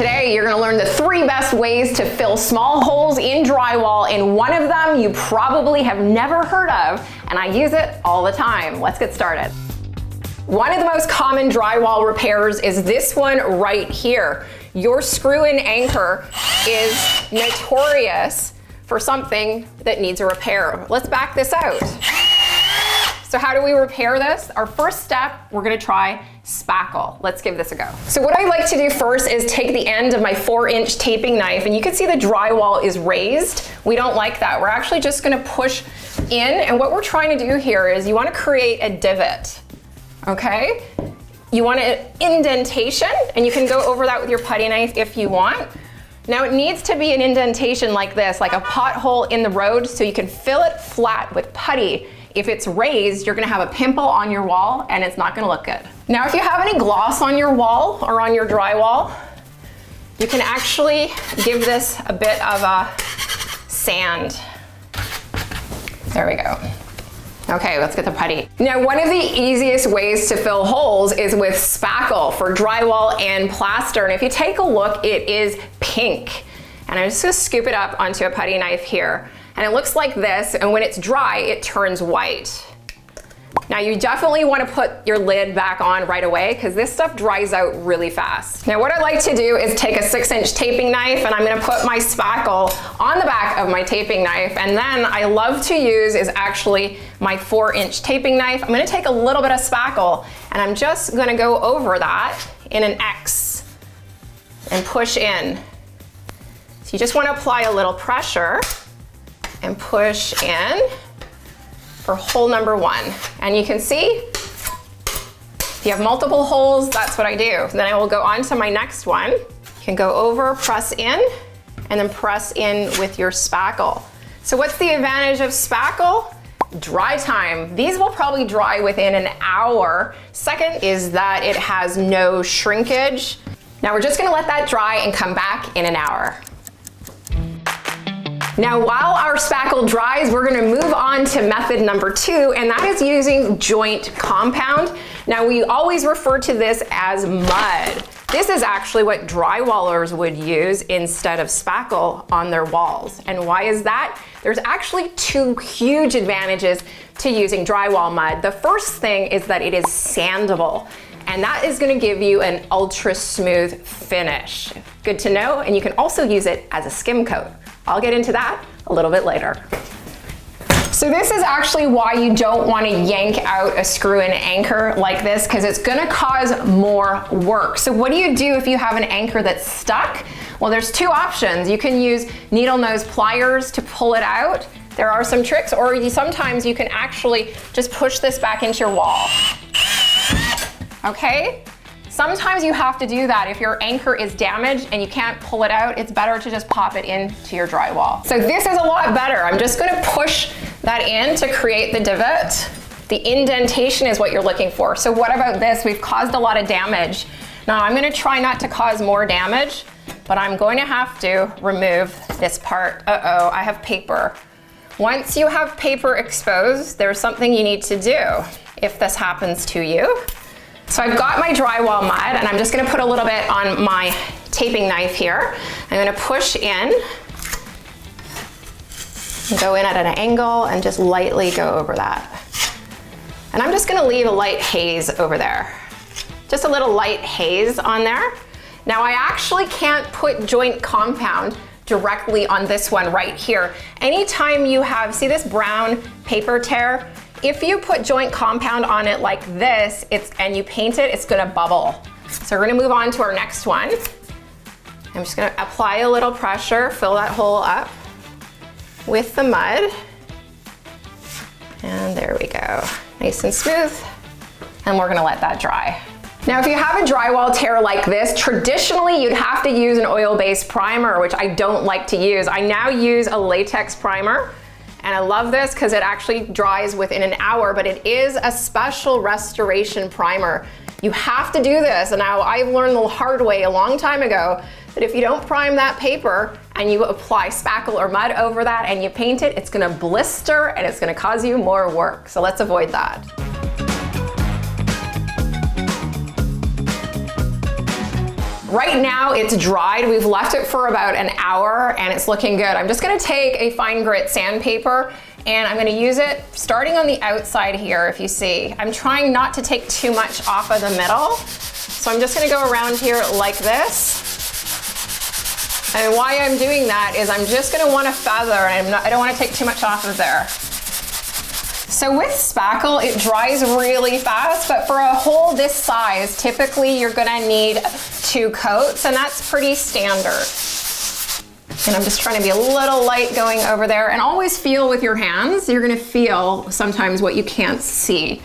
Today you're going to learn the 3 best ways to fill small holes in drywall, and one of them you probably have never heard of, and I use it all the time. Let's get started. One of the most common drywall repairs is this one right here. Your screw-in anchor is notorious for something that needs a repair. Let's back this out. So how do we repair this? Our first step, we're gonna try Spackle. Let's give this a go. So what I like to do first is take the end of my 4-inch taping knife, and you can see the drywall is raised. We don't like that. We're actually just gonna push in, and what we're trying to do here is you wanna create a divot, okay? You want an indentation, and you can go over that with your putty knife if you want. Now it needs to be an indentation like this, like a pothole in the road, so you can fill it flat with putty. If it's raised, you're gonna have a pimple on your wall and it's not gonna look good. Now, if you have any gloss on your wall or on your drywall, you can actually give this a bit of a sand. There we go. Okay, let's get the putty. Now, one of the easiest ways to fill holes is with Spackle for drywall and plaster. And if you take a look, it is pink. And I'm just gonna scoop it up onto a putty knife here. And it looks like this, and when it's dry, it turns white. Now you definitely want to put your lid back on right away because this stuff dries out really fast. Now what I like to do is take a 6-inch taping knife, and I'm going to put my Spackle on the back of my taping knife, and then I love to use is actually my 4-inch taping knife. I'm going to take a little bit of Spackle, and I'm just going to go over that in an X and push in. So you just want to apply a little pressure and push in for hole number 1. And you can see, if you have multiple holes, that's what I do. Then I will go on to my next one. You can go over, press in, and then press in with your Spackle. So what's the advantage of Spackle? Dry time. These will probably dry within an hour. Second is that it has no shrinkage. Now we're just gonna let that dry and come back in an hour. Now, while our Spackle dries, we're gonna move on to method number 2, and that is using joint compound. Now, we always refer to this as mud. This is actually what drywallers would use instead of Spackle on their walls. And why is that? There's actually 2 huge advantages to using drywall mud. The first thing is that it is sandable, and that is gonna give you an ultra smooth finish. Good to know, and you can also use it as a skim coat. I'll get into that a little bit later. So this is actually why you don't want to yank out a screw-in anchor like this, because it's going to cause more work. So what do you do if you have an anchor that's stuck? Well, there's 2 options. You can use needle nose pliers to pull it out. There are some tricks, or sometimes you can actually just push this back into your wall. Okay? Sometimes you have to do that. If your anchor is damaged and you can't pull it out, it's better to just pop it into your drywall. So this is a lot better. I'm just gonna push that in to create the divot. The indentation is what you're looking for. So what about this? We've caused a lot of damage. Now I'm gonna try not to cause more damage, but I'm going to have to remove this part. Uh-oh, I have paper. Once you have paper exposed, there's something you need to do if this happens to you. So I've got my drywall mud, and I'm just gonna put a little bit on my taping knife here. I'm gonna push in, go in at an angle, and just lightly go over that. And I'm just gonna leave a light haze over there. Just a little light haze on there. Now I actually can't put joint compound directly on this one right here. Anytime you have, see this brown paper tear? If you put joint compound on it like this, and you paint it, it's gonna bubble. So we're gonna move on to our next one. I'm just gonna apply a little pressure, fill that hole up with the mud. And there we go, nice and smooth. And we're gonna let that dry. Now, if you have a drywall tear like this, traditionally you'd have to use an oil-based primer, which I don't like to use. I now use a latex primer. And I love this because it actually dries within an hour, but it is a special restoration primer. You have to do this. And now I've learned the hard way a long time ago that if you don't prime that paper and you apply Spackle or mud over that and you paint it, it's gonna blister and it's gonna cause you more work. So let's avoid that. Right now it's dried. We've left it for about an hour and it's looking good. I'm just gonna take a fine grit sandpaper and I'm gonna use it starting on the outside here, if you see. I'm trying not to take too much off of the middle. So I'm just gonna go around here like this. And why I'm doing that is I'm just gonna want to feather, and I don't want to take too much off of there. So with spackle, it dries really fast, but for a hole this size, typically you're gonna need 2 coats, and that's pretty standard. And I'm just trying to be a little light going over there, and always feel with your hands. You're gonna feel sometimes what you can't see.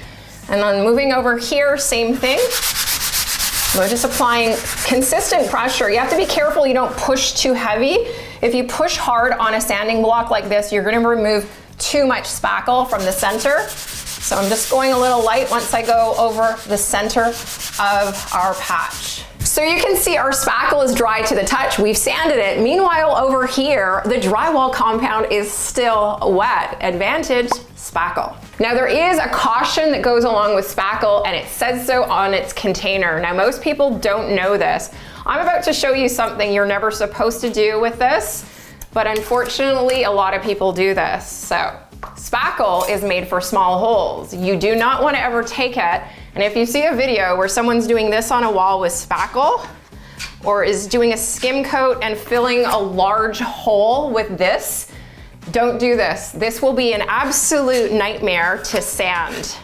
And then moving over here, same thing. We're just applying consistent pressure. You have to be careful you don't push too heavy. If you push hard on a sanding block like this, you're gonna remove too much spackle from the center. So I'm just going a little light once I go over the center of our patch. So you can see our spackle is dry to the touch. We've sanded it. Meanwhile, over here, the drywall compound is still wet. Advantage, spackle. Now there is a caution that goes along with spackle, and it says so on its container. Now most people don't know this. I'm about to show you something you're never supposed to do with this, but unfortunately a lot of people do this. So spackle is made for small holes. You do not want to ever take it, and if you see a video where someone's doing this on a wall with spackle, or is doing a skim coat and filling a large hole with this, don't do this. This will be an absolute nightmare to sand.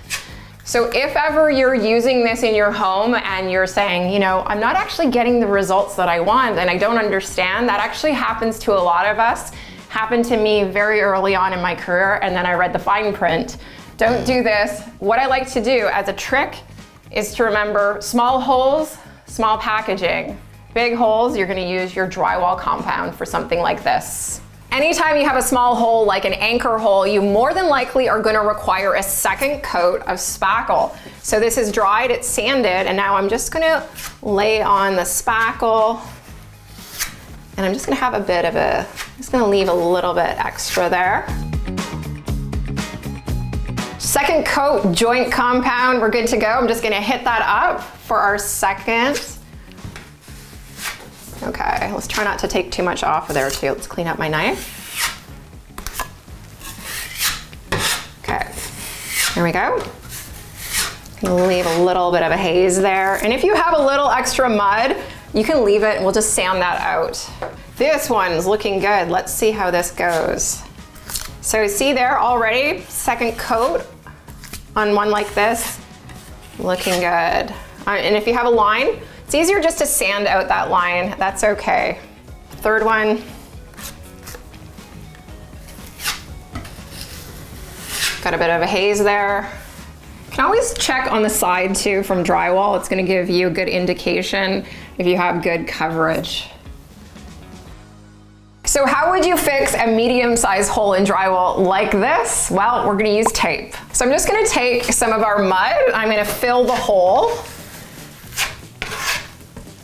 So if ever you're using this in your home and you're saying, you know, I'm not actually getting the results that I want and I don't understand, that actually happens to a lot of us. Happened to me very early on in my career, and then I read the fine print. Don't do this. What I like to do as a trick is to remember small holes, small packaging. Big holes, you're gonna use your drywall compound for something like this. Anytime you have a small hole like an anchor hole, you more than likely are gonna require a second coat of spackle. So this is dried, it's sanded, and now I'm just gonna lay on the spackle, and I'm just gonna have a bit of just gonna leave a little bit extra there. Second coat, joint compound, we're good to go. I'm just gonna hit that up for our second. Okay, let's try not to take too much off of there too. Let's clean up my knife. Okay, there we go. Gonna leave a little bit of a haze there. And if you have a little extra mud, you can leave it and we'll just sand that out. This one's looking good. Let's see how this goes. So see there already, second coat on one like this, looking good. And if you have a line, it's easier just to sand out that line. That's okay. Third one. Got a bit of a haze there. You can always check on the side too from drywall. It's gonna give you a good indication if you have good coverage. So how would you fix a medium-sized hole in drywall like this? Well, we're gonna use tape. So I'm just gonna take some of our mud. I'm gonna fill the hole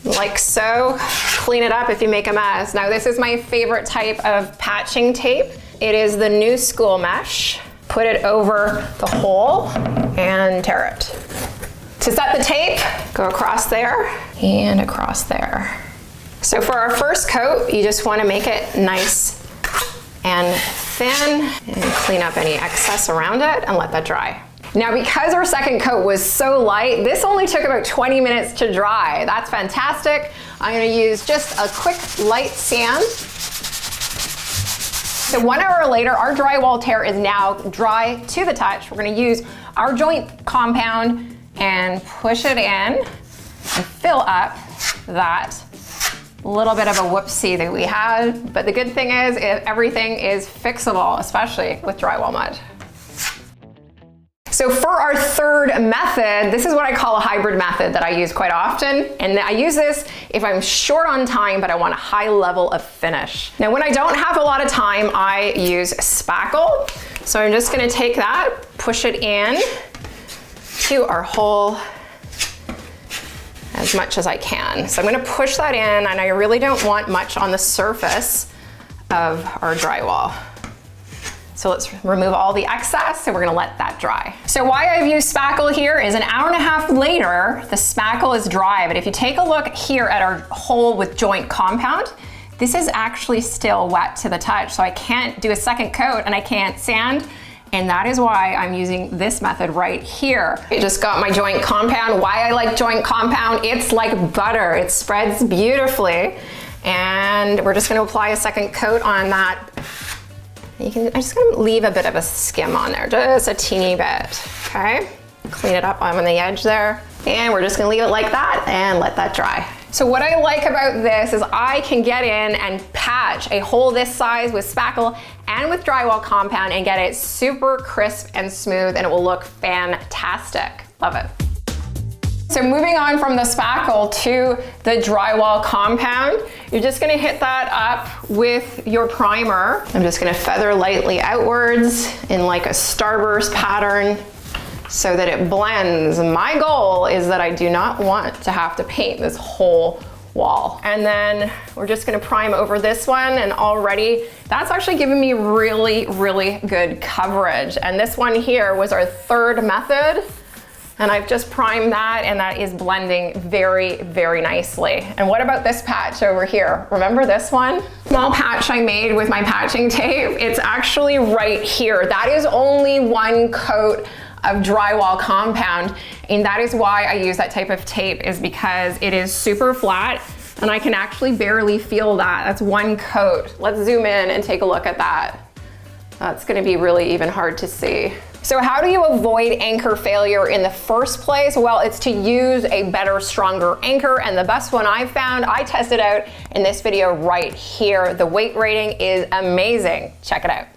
like so. Clean it up if you make a mess. Now this is my favorite type of patching tape. It is the new school mesh. Put it over the hole and tear it. To set the tape, go across there and across there. So for our first coat, you just want to make it nice and thin and clean up any excess around it and let that dry. Now because our second coat was so light, this only took about 20 minutes to dry. That's fantastic. I'm going to use just a quick light sand. So 1 hour later, our drywall tear is now dry to the touch. We're going to use our joint compound and push it in and fill up that little bit of a whoopsie that we had. But the good thing is everything is fixable, especially with drywall mud. So for our third method, this is what I call a hybrid method that I use quite often. And I use this if I'm short on time, but I want a high level of finish. Now, when I don't have a lot of time, I use spackle. So I'm just gonna take that, push it in to our hole as much as I can. So I'm gonna push that in, and I really don't want much on the surface of our drywall. So let's remove all the excess and we're gonna let that dry. So why I've used Spackle here is an hour and a half later, the Spackle is dry. But if you take a look here at our hole with joint compound, this is actually still wet to the touch. So I can't do a second coat and I can't sand. And that is why I'm using this method right here. I just got my joint compound. Why I like joint compound, it's like butter. It spreads beautifully. And we're just gonna apply a second coat on that. I'm just gonna leave a bit of a skim on there, just a teeny bit, okay? Clean it up on the edge there. And we're just gonna leave it like that and let that dry. So what I like about this is I can get in and patch a hole this size with Spackle and with drywall compound and get it super crisp and smooth, and it will look fantastic. Love it. So moving on from the Spackle to the drywall compound, you're just gonna hit that up with your primer. I'm just gonna feather lightly outwards in like a starburst pattern so that it blends. My goal is that I do not want to have to paint this whole wall. And then we're just gonna prime over this one, and already that's actually giving me really, really good coverage. And this one here was our third method. And I've just primed that, and that is blending very, very nicely. And what about this patch over here? Remember this one? Small patch I made with my patching tape. It's actually right here. That is only one coat of drywall compound. And that is why I use that type of tape, is because it is super flat and I can actually barely feel that. That's one coat. Let's zoom in and take a look at that. That's gonna be really even hard to see. So how do you avoid anchor failure in the first place? Well, it's to use a better, stronger anchor, and the best one I've found, I tested out in this video right here. The weight rating is amazing. Check it out.